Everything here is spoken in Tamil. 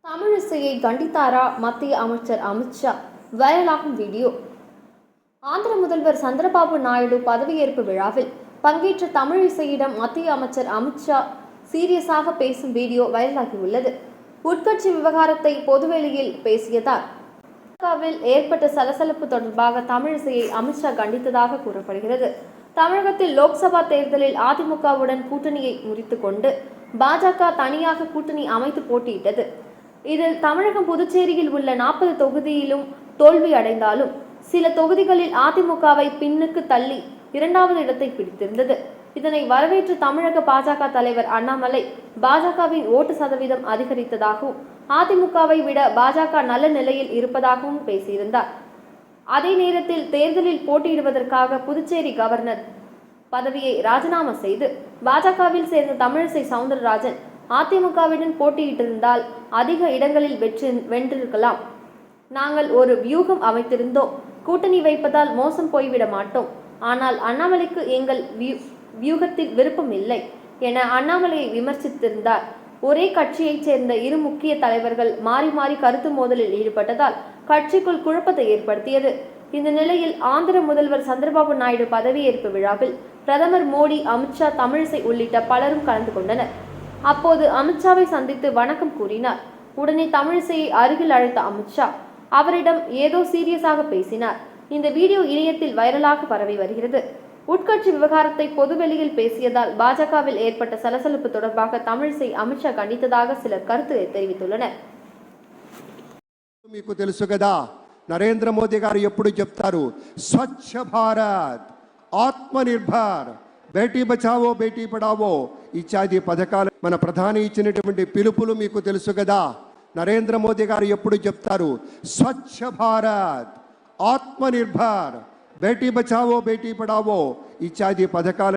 தமிழிசையை கண்டித்தாரா மத்திய அமைச்சர் அமித்ஷா? வைரலாகும் வீடியோ. ஆந்திர முதல்வர் சந்திரபாபு நாயுடு பதவியேற்பு விழாவில் பங்கேற்ற தமிழிசையிடம் மத்திய அமைச்சர் அமித்ஷா சீரியஸாக பேசும் வீடியோ வைரலாகியுள்ளது. உட்கட்சி விவகாரத்தை பொதுவெளியில் பேசியதால் பாஜகவில் ஏற்பட்ட சலசலப்பு தொடர்பாக தமிழிசையை அமித்ஷா கண்டித்ததாக கூறப்படுகிறது. தமிழகத்தில் லோக்சபா தேர்தலில் அதிமுகவுடன் கூட்டணியை முறித்துக் கொண்டு பாஜக தனியாக கூட்டணி அமைத்து போட்டியிட்டது. இதில் தமிழகம் புதுச்சேரியில் உள்ள 40 தொகுதியிலும் தோல்வி அடைந்தாலும் சில தொகுதிகளில் அதிமுகவை பின்னுக்கு தள்ளி 2வது இடத்தை பிடித்திருந்தது. இதனை வரவேற்று தமிழக பாஜக தலைவர் அண்ணாமலை பாஜகவின் ஓட்டு சதவீதம் அதிகரித்ததாகவும் அதிமுகவை விட பாஜக நல்ல நிலையில் இருப்பதாகவும் பேசியிருந்தார். அதே நேரத்தில் தேர்தலில் போட்டியிடுவதற்காக புதுச்சேரி கவர்னர் பதவியை ராஜினாமா செய்து பாஜகவில் சேர்ந்த தமிழிசை சவுந்தரராஜன் அதிமுகவுடன் போட்டியிட்டிருந்தால் அதிக இடங்களில் வென்றிருக்கலாம். நாங்கள் ஒரு வியூகம் அமைத்திருந்தோம். கூட்டணி வைப்பதால் மோசம் போய்விட மாட்டோம். ஆனால் அண்ணாமலைக்கு எங்கள் வியூகத்தில் விருப்பம் இல்லை என அண்ணாமலையை விமர்சித்திருந்தார். ஒரே கட்சியைச் சேர்ந்த இரு முக்கிய தலைவர்கள் மாறி மாறி கருத்து மோதலில் ஈடுபட்டதால் கட்சிக்குள் குழப்பத்தை ஏற்படுத்தியது. இந்த நிலையில் ஆந்திர முதல்வர் சந்திரபாபு நாயுடு பதவியேற்பு விழாவில் பிரதமர் மோடி, அமித்ஷா, தமிழிசை உள்ளிட்ட பலரும் கலந்து கொண்டனர். அப்போது அமித்ஷாவை சந்தித்து வணக்கம் கூறினார். உடனே தமிழிசையை அருகில் அழைத்த அமித்ஷா அவரிடம் ஏதோ சீரியஸாக பேசினார். இந்த வீடியோ இணையத்தில் வைரலாக பரவி வருகிறது. உட்கட்சி விவகாரத்தை பொதுவெளியில் பேசியதால் பாஜகவில் ஏற்பட்ட சலசலப்பு தொடர்பாக தமிழிசை அமித்ஷா கண்டித்ததாக சிலர் கருத்து தெரிவித்துள்ளனர். మీకు తెలుసు కదా, నరేంద్ర మోదీ గారు ఎప్పుడు చెప్తారు, స్వచ్ఛ భారత్, ఆత్మనిర్భర్, బేటీ బచావో బేటీ పడావో ఇత్యాది పథకాలు మన ప్రధాని ఇచ్చినటువంటి పిలుపులు మీకు తెలుసు కదా. నరేంద్ర మోదీ గారు ఎప్పుడు చెప్తారు, స్వచ్ఛ భారత్, ఆత్మనిర్భర్, బేటీ బచావో బేటీ పడావో ఇత్యాది పథకాలు